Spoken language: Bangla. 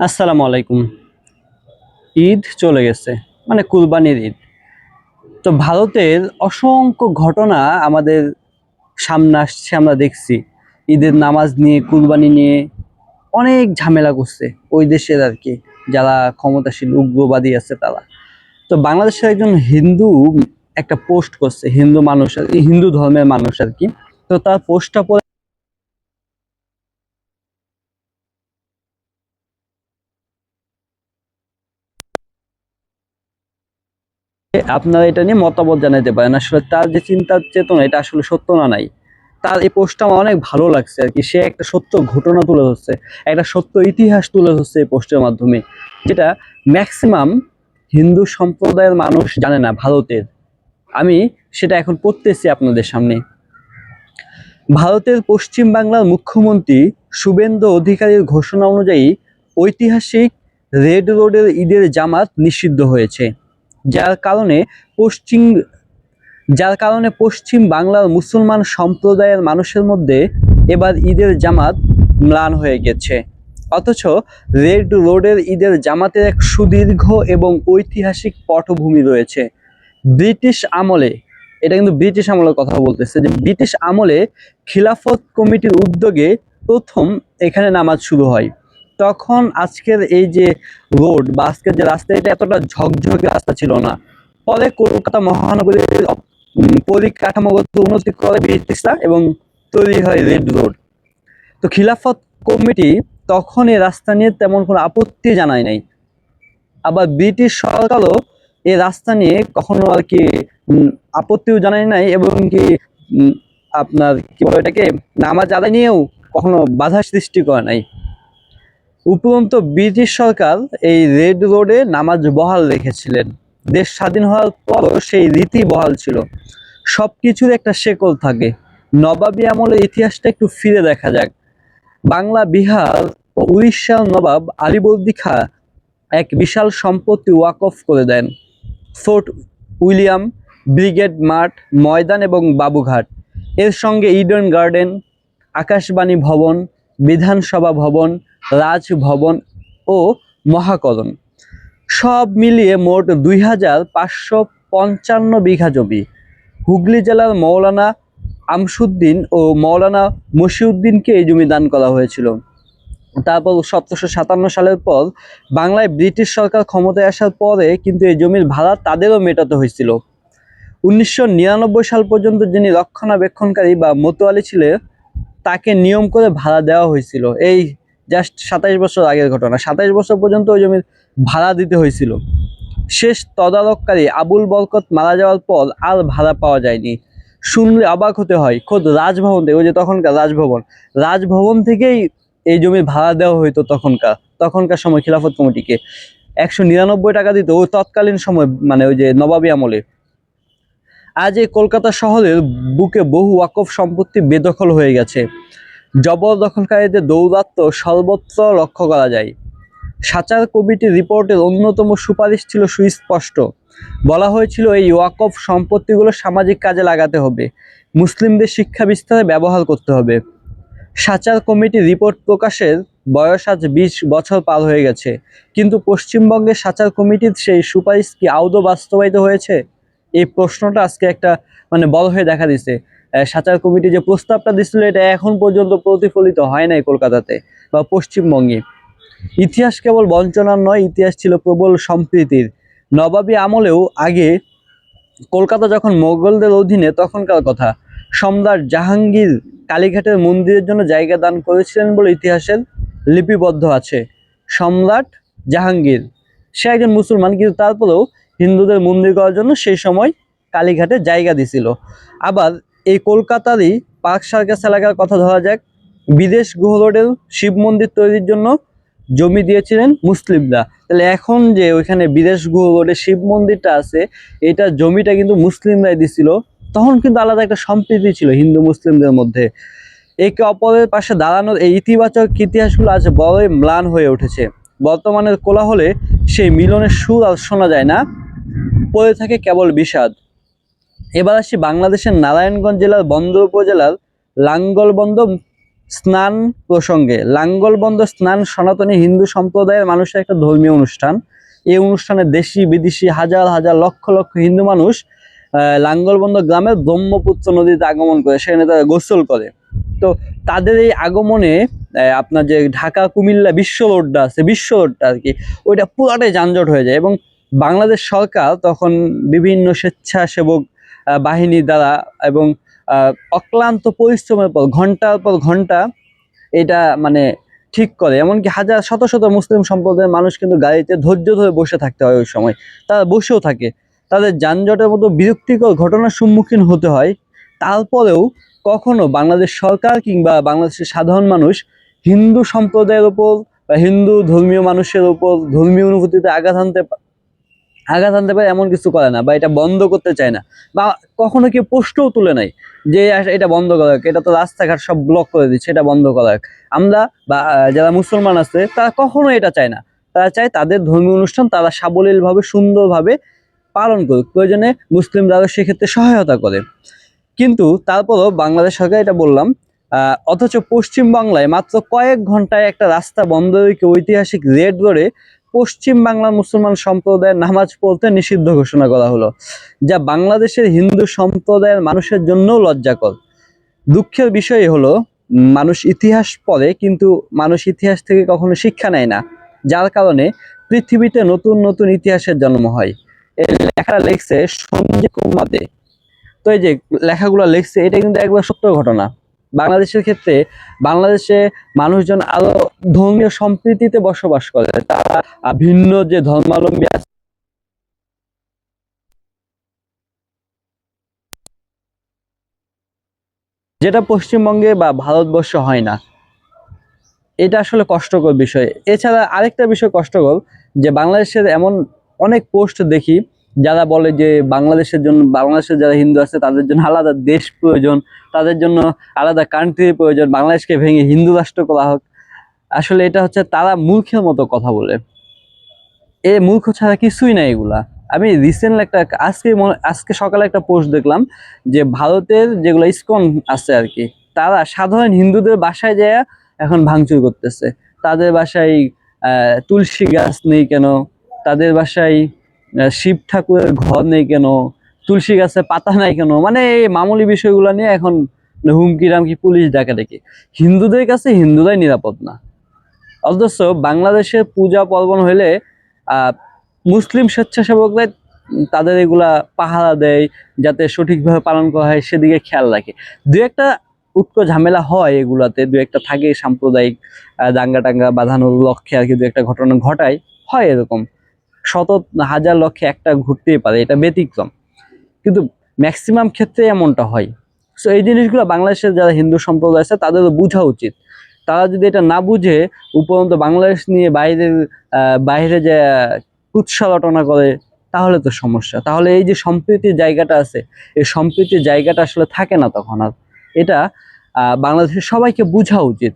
আসসালামু আলাইকুম। ঈদ চলে গেছে, মানে কুরবানির ঈদ। তো ভারতের অসংখ্য ঘটনা আমাদের সামনে আসছে, আমরা দেখছি। ঈদের নামাজ নিয়ে, কুরবানি নিয়ে অনেক ঝামেলা করছে ওই দেশের আর কি, যারা ক্ষমতাশীল উগ্রবাদী আছে তারা। তো বাংলাদেশের একজন হিন্দু একটা পোস্ট করছে, হিন্দু মানুষ হিন্দু ধর্মের মানুষ আর কি। তো তার পোস্টটা পরে আপনারা এটা নিয়ে মতামত জানাতে পারেন, আসলে তার যে চিন্তার চেতনা এটা আসলে সত্য না নাই। তার এই পোস্টটা আমার অনেক ভালো লাগছে আর কি। সে একটা সত্য ঘটনা তুলে ধরছে, একটা সত্য ইতিহাস তুলে ধরছে এই পোস্টের মাধ্যমে, যেটা ম্যাক্সিমাম হিন্দু সম্প্রদায়ের মানুষ জানে না ভারতের। আমি সেটা এখন পড়তেছি আপনাদের সামনে। ভারতের পশ্চিম বাংলার মুখ্যমন্ত্রী শুভেন্দু অধিকারীর ঘোষণা অনুযায়ী ঐতিহাসিক রেড রোডের ঈদের জামাত নিষিদ্ধ হয়েছে, যার কারণে পশ্চিম যার কারণে পশ্চিম বাংলার মুসলমান সম্প্রদায়ের মানুষের মধ্যে এবার ঈদের জামাত ম্লান হয়ে গেছে। অথচ রেড রোডের ঈদের জামাতের এক সুদীর্ঘ এবং ঐতিহাসিক পটভূমি রয়েছে। ব্রিটিশ আমলে, এটা কিন্তু ব্রিটিশ আমলের কথা বলতেছে, যে ব্রিটিশ আমলে খিলাফত কমিটির উদ্যোগে প্রথম এখানে নামাজ শুরু হয়। তখন আজকের এই যে রোড বা আজকের যে রাস্তা, এটা এতটা ঝকঝকে রাস্তা ছিল না। পরে কলকাতা মহানগরীর পরিকাঠামোগত উন্নতি করে ব্রিটিশরা এবং তৈরি হয় রেড রোড। তো খিলাফত কমিটি তখন এই রাস্তা নিয়ে তেমন কোনো আপত্তি জানায় নাই। আবার ব্রিটিশ সরকারও এই রাস্তা নিয়ে কখনো আর কি আপত্তিও জানায় নাই, এবং কি আপনার কি বলে এটাকে, নামাজ আদায় নিয়েও কখনো বাধা সৃষ্টি করে নাই। উপরন্তু ব্রিটিশ সরকার এই রেড রোডে নামাজ বহাল রেখেছিলেন। দেশ স্বাধীন হওয়ার পরও সেই রীতি বহাল ছিল। সবকিছুর একটা শেকল থাকে। নবাবী আমলের ইতিহাসটা একটু ফিরে দেখা যাক। বাংলা, বিহার ও উড়িষ্যার নবাব আলীবর্দী খাঁ এক বিশাল সম্পত্তি ওয়াকফ করে দেন। ফোর্ট উইলিয়াম, ব্রিগেড মাঠ, ময়দান এবং বাবুঘাট, এর সঙ্গে ইডেন গার্ডেন, আকাশবাণী ভবন, বিধানসভা ভবন, রাজভবন ও মহাকরণ, সব মিলিয়ে মোট 2555 বিঘা জমি হুগলি জেলার মৌলানা আমসুদ্দিন ও মৌলানা মশিউদ্দিনকে এই জমি দান করা হয়েছিল। তারপর 1757 সালের পর বাংলায় ব্রিটিশ সরকার ক্ষমতায় আসার পরে কিন্তু এই জমির ভাড়া তাদেরও মেটাতে হয়েছিল। 1999 সাল পর্যন্ত যিনি রক্ষণাবেক্ষণকারী বা মতোয়ালি ছিলেন, তাকে নিয়ম করে ভাড়া দেওয়া হয়েছিল। এই জাস্ট 27 বছর আগের ঘটনা। 27 বছর পর্যন্ত ওই জমির ভাড়া দিতে হয়েছিল। শেষ তদারককারী আবুল বরকত মারা যাওয়ার পর আর ভাড়া পাওয়া যায়নি। শুনলে অবাক হতে হয়, খোদ রাজভবন থেকে, ওই যে তখনকার রাজভবন থেকেই এই জমির ভাড়া দেওয়া হইতো তখনকার সময় খিলাফত কমিটিকে 199 টাকা দিত ওই তৎকালীন সময়, মানে ওই যে নবাবী আমলে। আজ এই কলকাতা শহরের বুকে বহু ওয়াকফ সম্পত্তি বেদখল হয়ে গেছে। জবরদখলকারীদের দৌরাত্ম্য সর্বত্র লক্ষ্য করা যায়। সাচার কমিটির রিপোর্টের অন্যতম সুপারিশ ছিল সুস্পষ্ট। বলা হয়েছিল এই ওয়াকফ সম্পত্তিগুলো সামাজিক কাজে লাগাতে হবে, মুসলিমদের শিক্ষা বিস্তারে ব্যবহার করতে হবে। সাচার কমিটির রিপোর্ট প্রকাশের বয়স আজ 20 বছর পার হয়ে গেছে, কিন্তু পশ্চিমবঙ্গের সাচার কমিটির সেই সুপারিশ কি আদৌ বাস্তবায়িত হয়েছে? এই প্রশ্নটা আজকে একটা মানে বড় হয়ে দেখা দিচ্ছে। সাচার কমিটি যে প্রস্তাবটা দিচ্ছিল, এটা এখন পর্যন্ত প্রতিফলিত হয় নাই কলকাতাতে বা পশ্চিমবঙ্গে। ইতিহাস কেবল বঞ্চনার নয়, ইতিহাস ছিল প্রবল সম্প্রীতির। নবাবী আমলেও আগে কলকাতা যখন মোগলদের অধীনে, তখনকার কথা, সম্রাট জাহাঙ্গীর কালীঘাটের মন্দিরের জন্য জায়গা দান করেছিলেন বলে ইতিহাসের লিপিবদ্ধ আছে। সম্রাট জাহাঙ্গীর, সে একজন মুসলমান, কিন্তু তারপরেও হিন্দুদের মন্দির করার জন্য সেই সময় কালীঘাটে জায়গা দিছিল। আবার এই কলকাতারই পার্ক সার্কাস এলাকার কথা ধরা যাক। বিদেশ গুহ রোডের শিব মন্দির তৈরির জন্য জমি দিয়েছিলেন মুসলিমরা। তাহলে এখন যে ওইখানে বিদেশ গুহ রোডে শিব মন্দিরটা আছে, এটা জমিটা কিন্তু মুসলিমরাই দিছিল। তখন কিন্তু আলাদা একটা সম্প্রীতি ছিল হিন্দু মুসলিমদের মধ্যে। একে অপরের পাশে দাঁড়ানোর এই ইতিবাচক ইতিহাসগুলো আজ বড়ই ম্লান হয়ে উঠেছে। বর্তমানের কোলাহলে সেই মিলনের সুর আর শোনা যায় না, পড়ে থাকে কেবল বিষাদ। এবার আসি বাংলাদেশের নারায়ণগঞ্জ জেলার বন্দর উপজেলার লাঙ্গলবন্দ স্নান প্রসঙ্গে লাঙ্গলবন্দ স্নান সনাতনী হিন্দু সম্প্রদায়ের মানুষের একটা ধর্মীয় অনুষ্ঠান। এই অনুষ্ঠানে দেশি বিদেশি হাজার হাজার লক্ষ লক্ষ হিন্দু মানুষ লাঙ্গলবন্দ গ্রামের ব্রহ্মপুত্র নদীতে আগমন করে, সেখানে তারা গোসল করে। তো তাদের এই আগমনে আপনার যে ঢাকা কুমিল্লা বিশ্ব রোডটা আছে, বিশ্ব রোডটা আর কি, ওইটা পুরাটাই যানজট হয়ে যায়। এবং বাংলাদেশ সরকার তখন বিভিন্ন স্বেচ্ছাসেবক বাহিনী দ্বারা এবং অক্লান্ত পরিশ্রমের পর ঘন্টা এটা মানে ঠিক করে। এমনকি হাজার শত শত মুসলিম সম্প্রদায়ের মানুষ কিন্তু গাড়িতে ধৈর্য ধরে বসে থাকতে হয় ওই সময়, তারা বসেও থাকে, তাদের যানজটের মতো বিরক্তিকর ঘটনার সম্মুখীন হতে হয়। তারপরেও কখনো বাংলাদেশ সরকার কিংবা বাংলাদেশের সাধারণ মানুষ হিন্দু সম্প্রদায়ের উপর বা হিন্দু ধর্মীয় মানুষের উপর ধর্মীয় অনুভূতিতে আঘাত আনতে পারে এমন কিছু করে না, বা এটা বন্ধ করতে চায় না, বা কখনো কেউ প্রশ্নও তুলে নাই যে এটা বন্ধ করা হোক, এটা তো রাস্তাঘাট সব ব্লক করে দিচ্ছে, এটা বন্ধ করা হোক। আমরা বা যারা মুসলমান আছে তারা কখনো এটা চায় না, তারা চায় তাদের ধর্মীয় অনুষ্ঠান তারা সাবলীলভাবে সুন্দরভাবে পালন করুক, প্রয়োজনে মুসলিমরা সেক্ষেত্রে সহায়তা করে। কিন্তু তারপরও বাংলাদেশ সরকার, এটা বললাম, অথচ পশ্চিম বাংলায় মাত্র কয়েক ঘন্টায় একটা রাস্তা বন্ধ রেখে ঐতিহাসিক রেড রোডে পশ্চিম বাংলার মুসলমান সম্প্রদায়ের নামাজ পড়তে নিষিদ্ধ ঘোষণা করা হলো, যা বাংলাদেশের হিন্দু সম্প্রদায়ের মানুষের জন্যও লজ্জাকর। দুঃখের বিষয় হলো মানুষ ইতিহাস পড়ে কিন্তু মানুষ ইতিহাস থেকে কখনো শিক্ষা নেয় না, যার কারণে পৃথিবীতে নতুন নতুন ইতিহাসের জন্ম হয়। এই লেখাটা লিখছে সঞ্জয় কুমার দে। তো এই যে লেখাগুলো লিখছে এটা কিন্তু একবার সত্য ঘটনা। বাংলাদেশের ক্ষেত্রে বাংলাদেশে মানুষজন আরো ধর্মীয় সম্প্রীতিতে বসবাস করে, তারা ভিন্ন যে ধর্মাবলম্বী আছে যেটা পশ্চিমবঙ্গে বা ভারতবর্ষে হয় না, এটা আসলে কষ্টকর বিষয়। এছাড়া আরেকটা বিষয় কষ্টকর, যে বাংলাদেশের এমন অনেক পোস্ট দেখি যারা বলে যে বাংলাদেশের যারা হিন্দু আছে তাদের জন্য আলাদা দেশ প্রয়োজন, তাদের জন্য আলাদা কান্ট্রির প্রয়োজন, বাংলাদেশকে ভেঙে হিন্দু রাষ্ট্র করা হোক। আসলে এটা হচ্ছে তারা মূর্খের মতো কথা বলে, এ মূর্খ ছাড়া কিছুই না এগুলা। আমি রিসেন্টলি আজকে সকালে একটা পোস্ট দেখলাম যে ভারতের যেগুলো ইসকন আছে আর কি, তারা সাধারণ হিন্দুদের বাসায় যায় এখন ভাঙচুর করতেছে। তাদের বাসায় তুলসী গাছ নেই কেন, তাদের বাসায় শিব ঠাকুরের ঘর নেই কেন, তুলসী গাছে পাতা নাই কেন, মানে এই মামুলি বিষয়গুলো নিয়ে এখন হুমকি রামকি পুলিশ ডাকাডাকি। হিন্দুদের কাছে হিন্দুরাই নিরাপদ না। অথচ বাংলাদেশের পূজা পার্বণ হইলে মুসলিম স্বেচ্ছাসেবকরা তাদের এগুলা পাহারা দেয়, যাতে সঠিকভাবে পালন করা হয় সেদিকে খেয়াল রাখে। দু একটা উটকো ঝামেলা হয় এগুলাতে, দু একটা থাকে সাম্প্রদায়িক দাঙ্গা টাঙ্গা বাঁধানোর লক্ষ্যে আর কি, দু একটা ঘটনা ঘটায়, হয় এরকম, শত হাজার লক্ষে একটা ঘুরতেই পারে, এটা ব্যতিক্রম, কিন্তু ম্যাক্সিমাম ক্ষেত্রে এমনটা হয়। সো এই জিনিসগুলো বাংলাদেশের যারা হিন্দু সম্প্রদায় আছে তাদেরও বোঝা উচিত। তারা যদি এটা না বুঝে উপরন্তু বাংলাদেশ নিয়ে বাইরে যে কুৎসা রটনা করে, তাহলে তো সমস্যা। তাহলে এই যে সম্প্রীতির জায়গাটা আছে, এই সম্প্রীতির জায়গাটা আসলে থাকে না তখন আর। এটা বাংলাদেশের সবাইকে বোঝা উচিত।